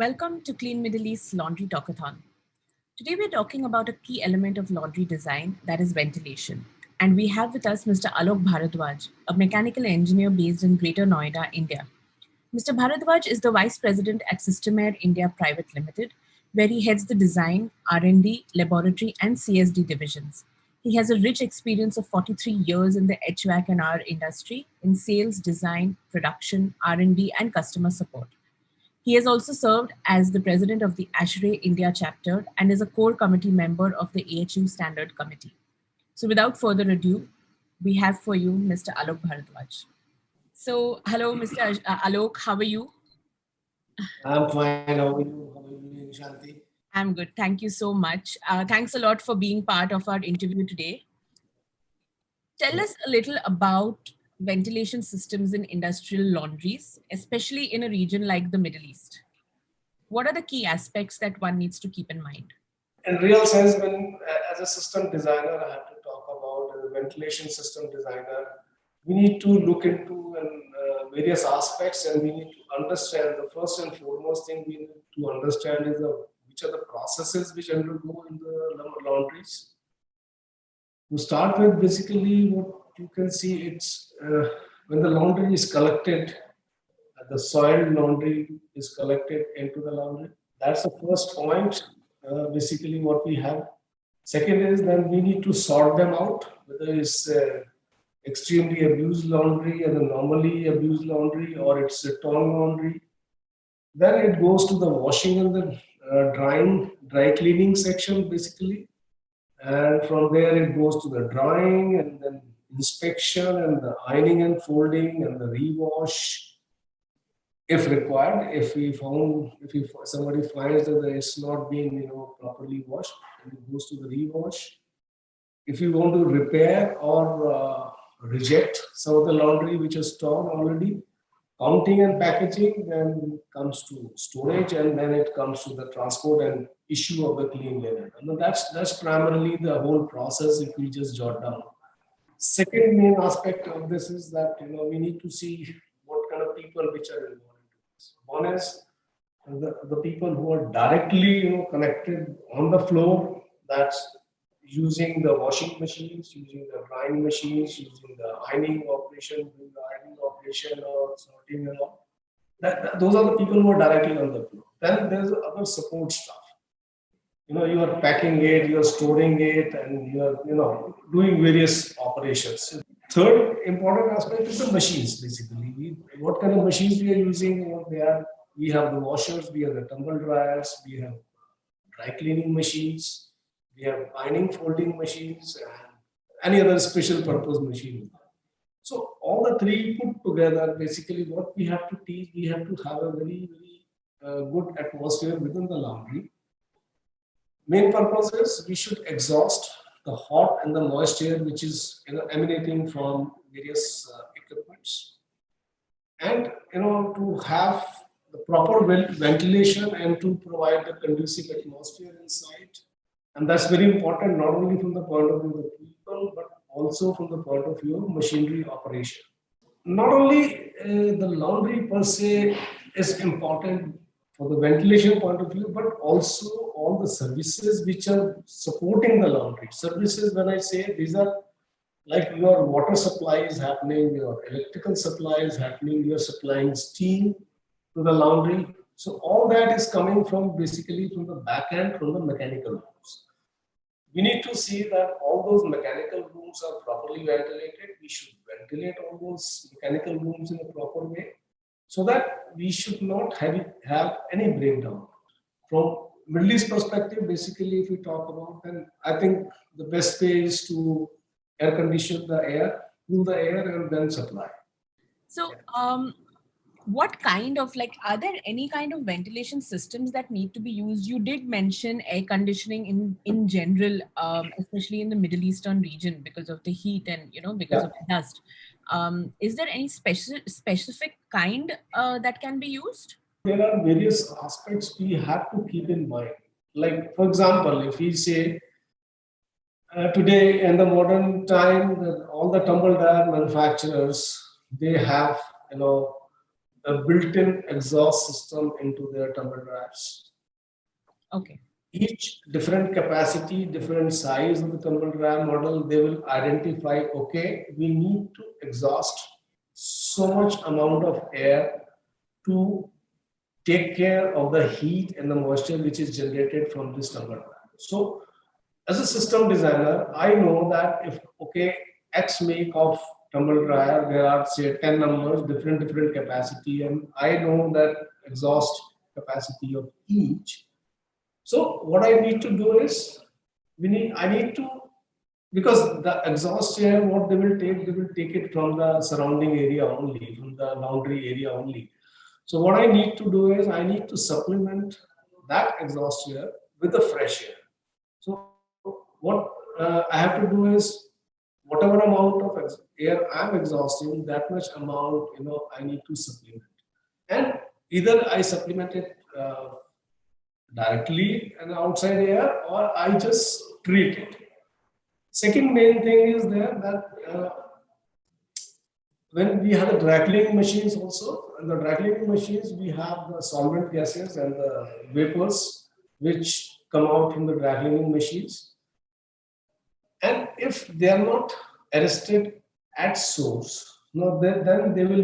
Welcome to Clean Middle East's Laundry Talkathon. Today we're talking about a key element of laundry design, that is ventilation. And we have with us Mr. Alok Bharadwaj, a mechanical engineer based in Greater Noida, India. Mr. Bharadwaj is the Vice President at Systemair India Private Limited, where he heads the design, R&D, laboratory and CSD divisions. He has a rich experience of 43 years in the HVAC and R industry in sales, design, production, R&D and customer support. He has also served as the president of the ASHRAE India chapter and is a core committee member of the AHU Standard Committee. So without further ado, we have for you Mr. Alok Bharadwaj. So hello, Mr. Alok, how are you? I'm fine. How are you? How are you doing, Shanti? I'm good. Thank you so much. Thanks a lot for being part of our interview today. Tell us a little about ventilation systems in industrial laundries, especially in a region like the Middle East. What are the key aspects that one needs to keep in mind? In real sense, when as a system designer, I have to talk about as a ventilation system designer, we need to look into various aspects, and we need to understand the first and foremost thing we need to understand is which are the processes which undergo in the laundries. To start with, basically, what you can see, it's when the laundry is collected, the soiled laundry is collected into the laundry. That's the first point, basically what we have. Second is then we need to sort them out, whether it's extremely abused laundry and a normally abused laundry, or it's a torn laundry. Then it goes to the washing and the dry cleaning section, basically. And from there it goes to the drying and then inspection and the ironing and folding and the rewash if required. If somebody finds that it's not being properly washed, then it goes to the rewash. If you want to repair or reject some of the laundry which is torn already, counting and packaging, then comes to storage, and then it comes to the transport and issue of the clean linen. And that's primarily the whole process if we just jot down. Second main aspect of this is that we need to see what kind of people which are involved into this. One is the people who are directly connected on the floor, that's using the washing machines, using the drying machines, using the ironing operation, doing the ironing operation or sorting and all. Those are the people who are directly on the floor. Then there's other support staff. You are packing it, you are storing it, and you are doing various operations. Third important aspect is the machines. Basically, what kind of machines we are using, what they are. We have the washers, we have the tumble dryers, we have dry cleaning machines, we have ironing folding machines, and any other special purpose machine. So all the three put together, basically what we have to teach, we have to have a very, very good atmosphere within the laundry. Main purpose is we should exhaust the hot and the moist air which is emanating from various equipments, and to have the proper ventilation and to provide the conducive atmosphere inside. And that's very important, not only from the point of view of the people, but also from the point of view of machinery operation. Not only the laundry per se is important for the ventilation point of view, but also all the services which are supporting the laundry. Services, when I say, these are like your water supply is happening, your electrical supply is happening, you're supplying steam to the laundry. So all that is coming from basically from the back end, from the mechanical rooms. We need to see that all those mechanical rooms are properly ventilated. We should ventilate all those mechanical rooms in a proper way, so that we should not have any breakdown. From Middle East perspective, basically, if we talk about, then I think the best way is to air condition the air, cool the air, and then supply. So, what kind of, are there any kind of ventilation systems that need to be used? You did mention air conditioning in general, especially in the Middle Eastern region because of the heat and, because of the dust. Is there any specific kind that can be used? There are various aspects we have to keep in mind. Like, for example, if we say today in the modern time, all the tumble dryer manufacturers, they have, a built-in exhaust system into their tumble dryers. Okay. Each different capacity, different size of the tumble dryer model, they will identify, okay, we need to exhaust so much amount of air to take care of the heat and the moisture which is generated from this tumble dryer. So as a system designer, I know that if, okay, X make of tumble dryer, there are say 10 numbers, different capacity, and I know that exhaust capacity of each. So what I need to do is, I need to, because the exhaust air, what they will take it from the surrounding area only, from the laundry area only. So what I need to do is I need to supplement that exhaust air with the fresh air. So what I have to do is whatever amount of air I'm exhausting, that much amount, I need to supplement. And either I supplement it directly and outside air, or I just treat it. Second main thing is there that when we have the dry cleaning machines also, in the dry cleaning machines, we have the solvent gases and the vapors which come out from the dry cleaning machines. And if they are not arrested at source, then they will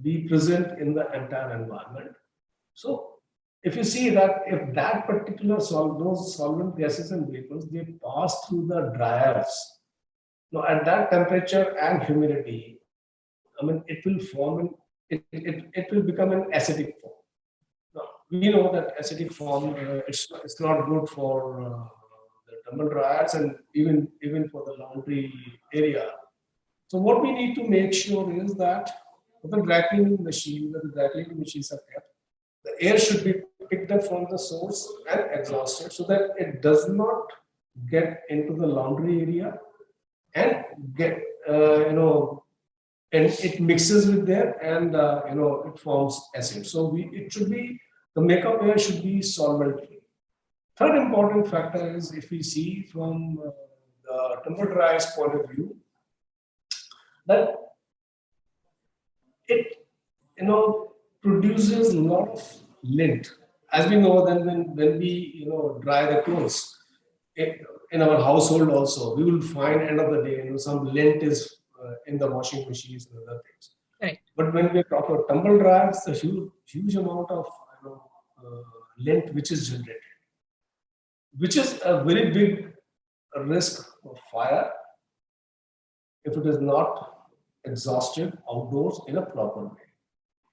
be present in the entire environment. So if you see that if that particular those solvent gases and vapors, they pass through the dryers, now at that temperature and humidity, I mean, it will form it will become an acidic form. Now, we know that acidic form, it's not good for the tumble dryers and even for the laundry area. So what we need to make sure is that for the dry cleaning machine, where the dry cleaning machines are kept, the air should be picked up from the source and exhausted so that it does not get into the laundry area and get and it mixes with there, and it forms acid. So it should be, the makeup air should be solvent free. Third important factor is, if we see from the tumble dryer's point of view, that it produces a lot of lint. As we know, then when we dry the clothes, in our household also, we will find end of the day some lint is in the washing machines and other things. Right. But when we talk about tumble dryers, the huge amount of lint which is generated, which is a very big risk of fire if it is not exhausted outdoors in a proper way.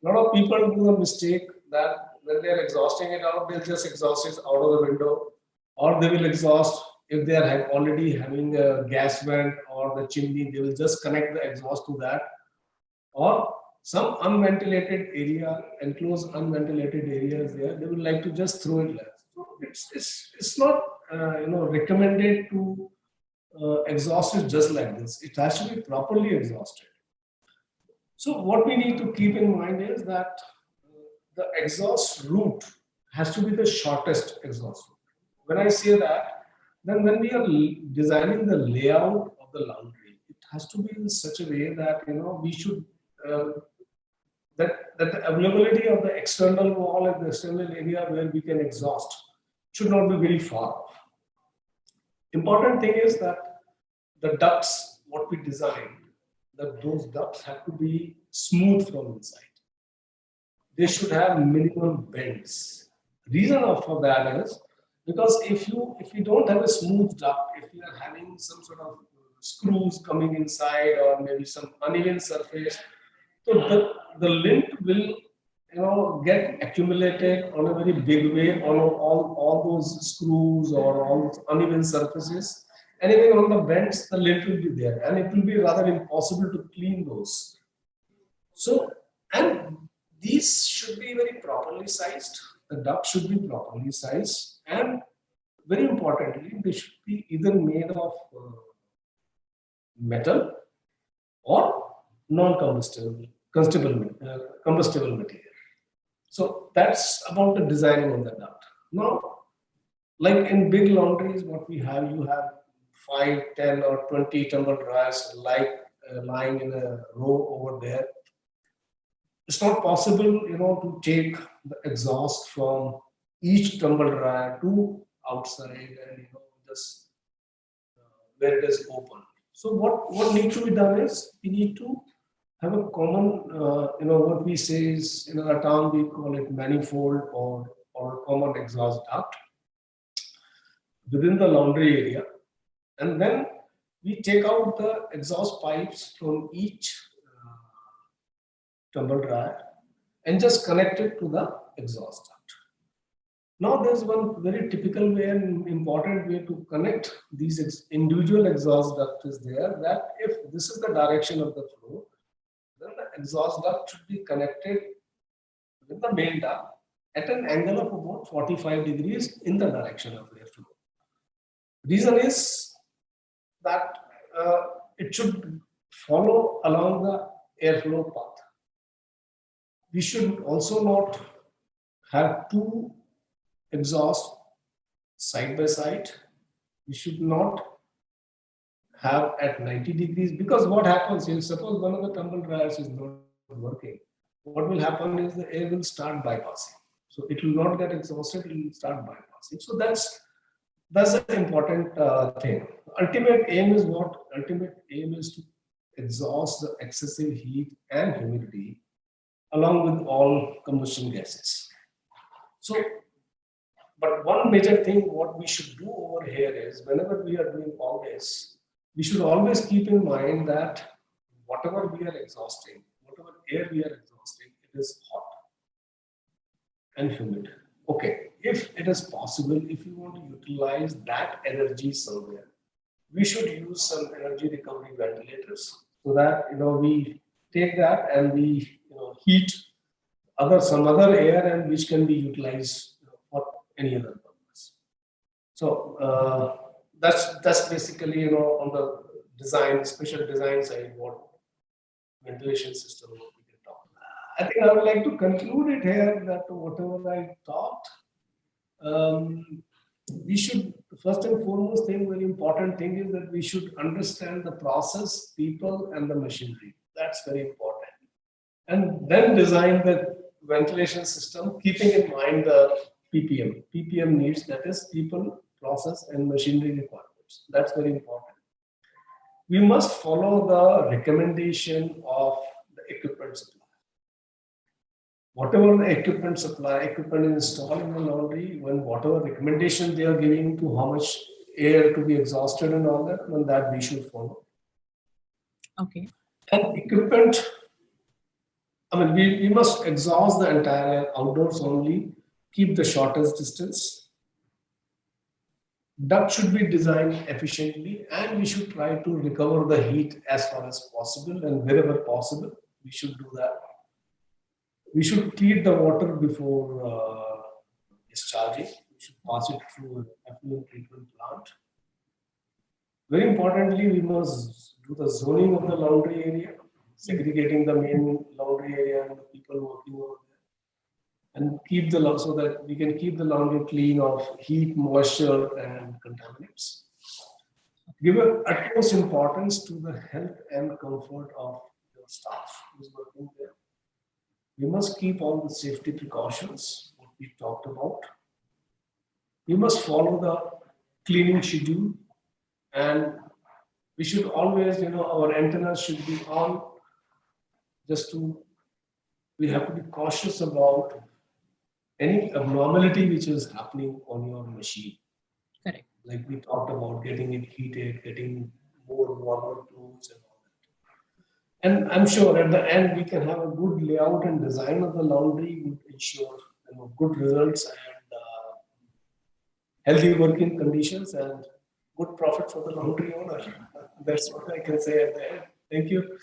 A lot of people do the mistake that when they are exhausting it out, they'll just exhaust it out of the window, or they will exhaust if they are already having a gas vent or the chimney, they will just connect the exhaust to that, or some unventilated area, enclosed unventilated areas there, they would like to just throw it less. So it's not recommended to exhaust it just like this. It has to be properly exhausted. So what we need to keep in mind is that the exhaust route has to be the shortest exhaust route. When I say that, then when we are designing the layout of the laundry, it has to be in such a way that we should that the availability of the external wall and the external area where we can exhaust should not be very far off. Important thing is that the ducts, what we designed, that those ducts have to be smooth from inside. They should have minimum bends. Reason for that is because if you don't have a smooth duct, if you are having some sort of screws coming inside or maybe some uneven surface, so the lint will get accumulated on a very big way on all those screws or all those uneven surfaces. And even on the bends, the lint will be there, and it will be rather impossible to clean those. So, and these should be very properly sized. The duct should be properly sized, and very importantly, they should be either made of metal or non-combustible combustible material. So that's about the designing of the duct. Now, like in big laundries, what we have, you have 5, 10, or 20 tumble dryers lying in a row over there. it's not possible, to take the exhaust from each tumble dryer to outside and just where it is open. So what needs to be done is we need to have a common, what we say is in our town we call it manifold or a common exhaust duct within the laundry area, and then we take out the exhaust pipes from each tumble dryer and just connect it to the exhaust duct. Now, there's one very typical way and important way to connect these individual exhaust ducts is there, that if this is the direction of the flow, then the exhaust duct should be connected with the main duct at an angle of about 45 degrees in the direction of airflow. Reason is that it should follow along the airflow path. We should also not have two exhaust side by side. We should not have at 90 degrees, because what happens is, suppose one of the tumble dryers is not working, what will happen is the air will start bypassing. So it will not get exhausted, it will start bypassing. So that's an important thing. Ultimate aim is what? Ultimate aim is to exhaust the excessive heat and humidity along with all combustion gases. So, but one major thing what we should do over here is, whenever we are doing all this, we should always keep in mind that whatever we are exhausting, whatever air we are exhausting, it is hot and humid. Okay, if it is possible, if you want to utilize that energy somewhere, we should use some energy recovery ventilators, so that we take that and we heat some other air, and which can be utilized for any other purpose. So that's basically on the design, special design side, what ventilation system we can talk about. I think I would like to conclude it here that whatever I talked, we should, first and foremost thing, very important thing is that we should understand the process, people, and the machinery. That's very important. And then design the ventilation system, keeping in mind the PPM needs, that is people, process, and machinery requirements. That's very important. We must follow the recommendation of the equipment supplier. Whatever the equipment is installed in the laundry, when whatever recommendation they are giving to how much air to be exhausted and all that, then that we should follow. Okay. And equipment, we must exhaust the entire outdoors only, keep the shortest distance. Duct should be designed efficiently, and we should try to recover the heat as far as possible, and wherever possible, we should do that. We should treat the water before discharging. We should pass it through an effluent treatment plant. Very importantly, we must do the zoning of the laundry area, segregating the main laundry area and the people working over there, and keep so that we can keep the laundry clean of heat, moisture, and contaminants. Give utmost importance to the health and comfort of your staff who's working there. We must keep all the safety precautions, what we talked about. We must follow the cleaning schedule, and we should always, our antennas should be on. We have to be cautious about any abnormality which is happening on your machine. Correct. Like we talked about, getting it heated, getting more warmer fluids and all that. And I'm sure at the end we can have a good layout and design of the laundry would ensure good results and healthy working conditions and good profit for the laundry owner. That's what I can say at the end. Thank you.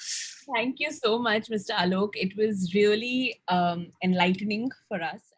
Thank you so much, Mr. Alok. It was really enlightening for us.